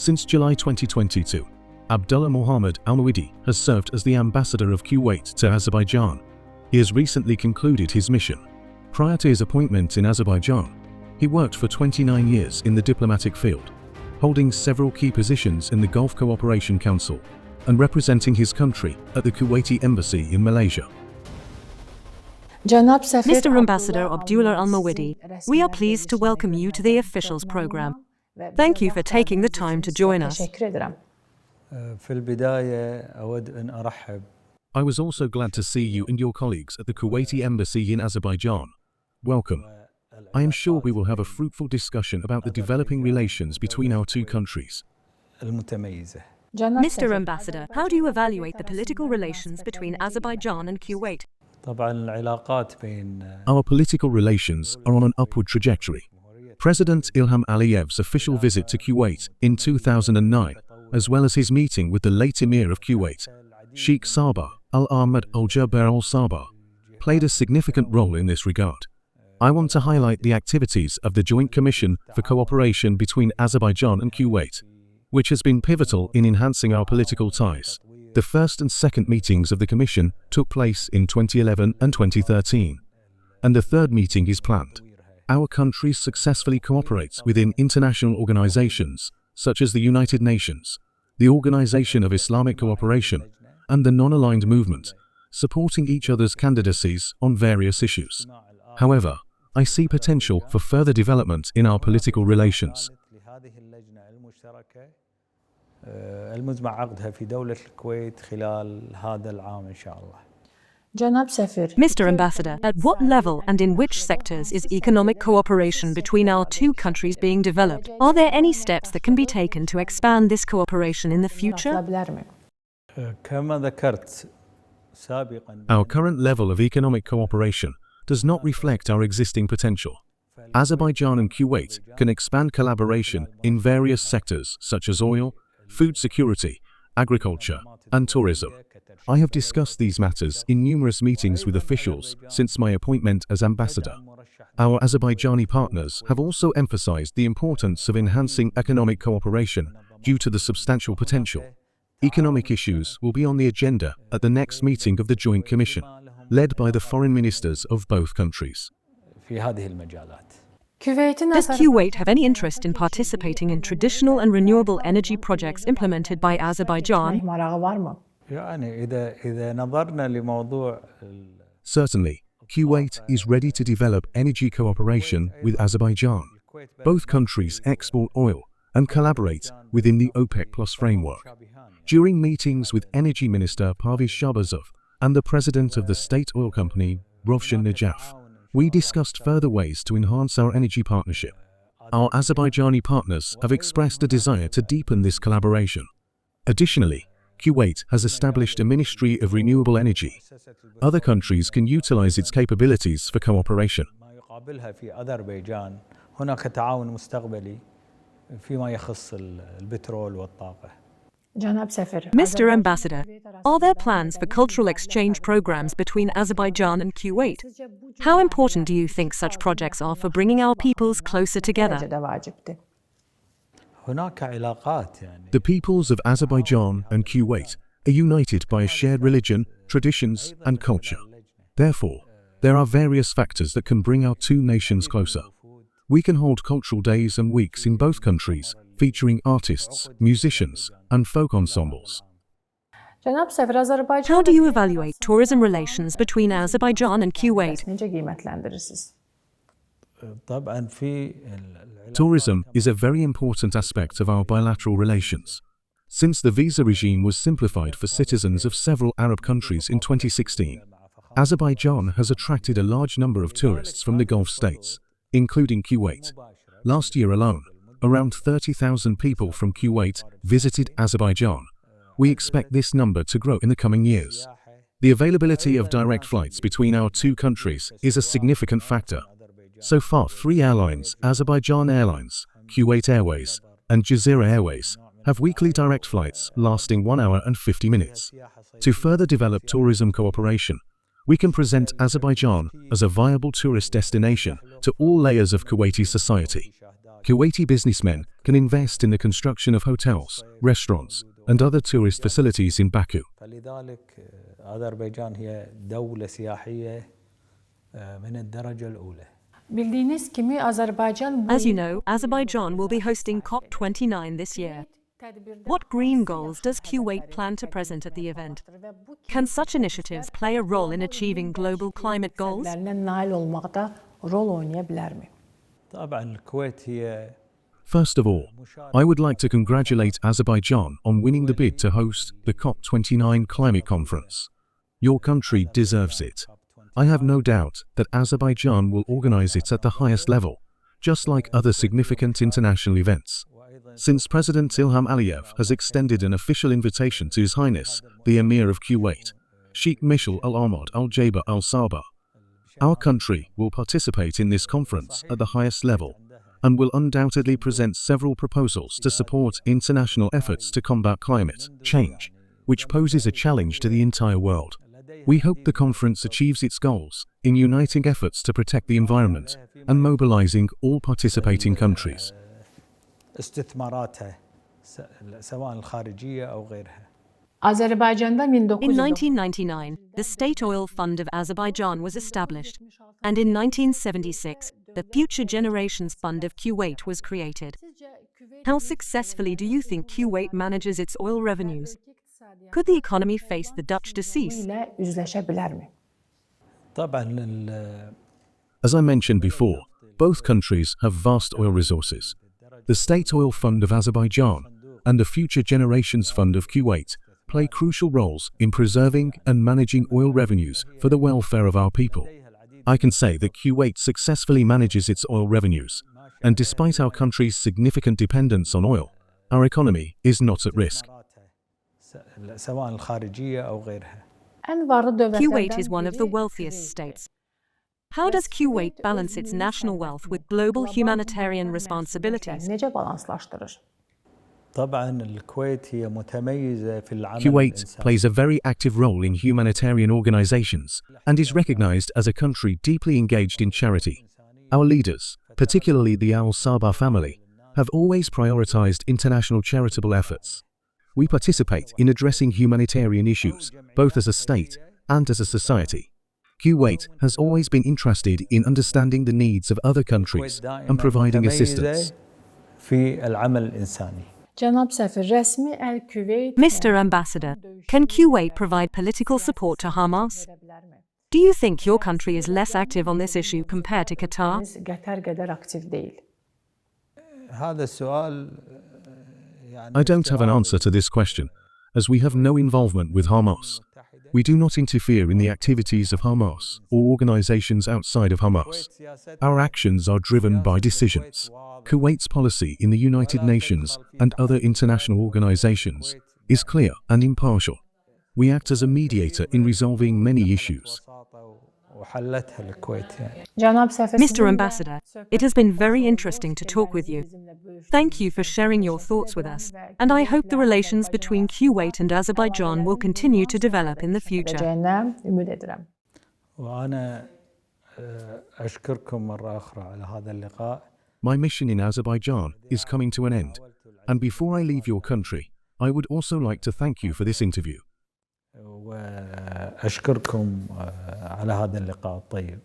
Since July 2022, Abdullah Mohammed Al-Mawidi has served as the ambassador of Kuwait to Azerbaijan. He has recently concluded his mission. Prior to his appointment in Azerbaijan, he worked for 29 years in the diplomatic field, holding several key positions in the Gulf Cooperation Council and representing his country at the Kuwaiti Embassy in Malaysia. Mr. Ambassador Abdullah Al-Mawidi, we are pleased to welcome you to the officials program. Thank you for taking the time to join us. I was also glad to see you and your colleagues at the Kuwaiti Embassy in Azerbaijan. Welcome. I am sure we will have a fruitful discussion about the developing relations between our two countries. Mr. Ambassador, how do you evaluate the political relations between Azerbaijan and Kuwait? Our political relations are on an upward trajectory. President Ilham Aliyev's official visit to Kuwait in 2009, as well as his meeting with the late Emir of Kuwait, Sheikh Sabah Al-Ahmad Al-Jaber Al-Sabah, played a significant role in this regard. I want to highlight the activities of the Joint Commission for Cooperation between Azerbaijan and Kuwait, which has been pivotal in enhancing our political ties. The first and second meetings of the Commission took place in 2011 and 2013, and the third meeting is planned. Our countries successfully cooperate within international organizations such as the United Nations, the Organization of Islamic Cooperation, and the Non-Aligned Movement, supporting each other's candidacies on various issues. However, I see potential for further development in our political relations. Mr. Ambassador, at what level and in which sectors is economic cooperation between our two countries being developed? Are there any steps that can be taken to expand this cooperation in the future? Our current level of economic cooperation does not reflect our existing potential. Azerbaijan and Kuwait can expand collaboration in various sectors such as oil, food security, agriculture, and tourism. I have discussed these matters in numerous meetings with officials since my appointment as ambassador. Our Azerbaijani partners have also emphasized the importance of enhancing economic cooperation due to the substantial potential. Economic issues will be on the agenda at the next meeting of the Joint Commission, led by the foreign ministers of both countries. Does Kuwait have any interest in participating in traditional and renewable energy projects implemented by Azerbaijan? Certainly, Kuwait is ready to develop energy cooperation with Azerbaijan. Both countries export oil and collaborate within the OPEC+ framework. During meetings with Energy Minister Parviz Shahbazov and the President of the State Oil Company, Rovshan Najaf, we discussed further ways to enhance our energy partnership. Our Azerbaijani partners have expressed a desire to deepen this collaboration. Additionally, Kuwait has established a Ministry of Renewable Energy. Other countries can utilize its capabilities for cooperation. Mr. Ambassador, are there plans for cultural exchange programs between Azerbaijan and Kuwait? How important do you think such projects are for bringing our peoples closer together? The peoples of Azerbaijan and Kuwait are united by a shared religion, traditions, and culture. Therefore, there are various factors that can bring our two nations closer. We can hold cultural days and weeks in both countries, featuring artists, musicians, and folk ensembles. How do you evaluate tourism relations between Azerbaijan and Kuwait? Tourism is a very important aspect of our bilateral relations. Since the visa regime was simplified for citizens of several Arab countries in 2016, Azerbaijan has attracted a large number of tourists from the Gulf states, including Kuwait. Last year alone, around 30,000 people from Kuwait visited Azerbaijan. We expect this number to grow in the coming years. The availability of direct flights between our two countries is a significant factor. So far, 3 airlines, Azerbaijan Airlines, Kuwait Airways, and Jazeera Airways, have weekly direct flights lasting 1 hour and 50 minutes. To further develop tourism cooperation, we can present Azerbaijan as a viable tourist destination to all layers of Kuwaiti society. Kuwaiti businessmen can invest in the construction of hotels, restaurants, and other tourist facilities in Baku. فلذلك أذربيجان هي دولة سياحية من الدرجة الأولى. Bildiğiniz gibi Azerbaycan As you know, Azerbaijan will be hosting COP29 this year. What green goals does Kuwait plan to present at the event? Can such initiatives play a role in achieving global climate goals? nail olmakta rol oynayabilir mi? طبعا الكويت هي First of all, I would like to congratulate Azerbaijan on winning the bid to host the COP29 climate conference. Your country deserves it. I have no doubt that Azerbaijan will organize it at the highest level, just like other significant international events. Since President Ilham Aliyev has extended an official invitation to His Highness, the Emir of Kuwait, Sheikh Mishal Al-Ahmad Al-Jaber Al-Sabah, our country will participate in this conference at the highest level and will undoubtedly present several proposals to support international efforts to combat climate change, which poses a challenge to the entire world. We hope the conference achieves its goals in uniting efforts to protect the environment and mobilizing all participating countries. استثماراتها سواء الخارجية أو غيرها. Azerbaycan'da In 1999, the State Oil Fund of Azerbaijan was established, and in 1976, the Future Generations Fund of Kuwait was created. How successfully do you think Kuwait manages its oil revenues? Could the economy face the Dutch decease? ile yüzleşebilir mi? طبعا As I mentioned before, both countries have vast oil resources. The State Oil Fund of Azerbaijan and the Future Generations Fund of Kuwait play crucial roles in preserving and managing oil revenues for the welfare of our people. I can say that Kuwait successfully manages its oil revenues, and despite our country's significant dependence on oil, our economy is not at risk. سواء الخارجية أو غيرها. En varlı devletlerden Kuwait is one of the biri wealthiest Küveyt'tir. states. How does Kuwait balance its national wealth with global humanitarian responsibilities? Nece balanslaştırır? طبعا الكويت هي متميزة في العمل Kuwait الإنساني. plays a very active role in humanitarian organizations and is recognized as a country deeply engaged in charity. Our leaders, particularly the Al-Sabah family, have always prioritized international charitable efforts. We participate in addressing humanitarian issues, both as a state and as a society. Kuwait has always been interested in understanding the needs of other countries and providing assistance. في العمل الإنساني. Cenab Sefir, resmi El-Küveyt Mr. Ambassador, can Kuwait provide political support to Hamas? Do you think your country is less active on this issue compared to Qatar? Qatar kadar aktif değil. هذا السؤال I don't have an answer to this question, as we have no involvement with Hamas. We do not interfere in the activities of Hamas or organizations outside of Hamas. Our actions are driven by decisions. Kuwait's policy in the United Nations and other international organizations is clear and impartial. We act as a mediator in resolving many issues. وحلتها الكويت يعني. Cenab Sefir, Mr. Ambassador, it has been very interesting to talk with you. Thank you for sharing your thoughts with us, and I hope the relations between Kuwait and Azerbaijan will continue to develop in the future. edeceğinden ümit ederim. وأنا أشكركم مرة أخرى على هذا اللقاء. My mission in Azerbaijan is coming to an end, and before I leave your country, I would also like to thank you for this interview. وأشكركم على هذا اللقاء الطيب.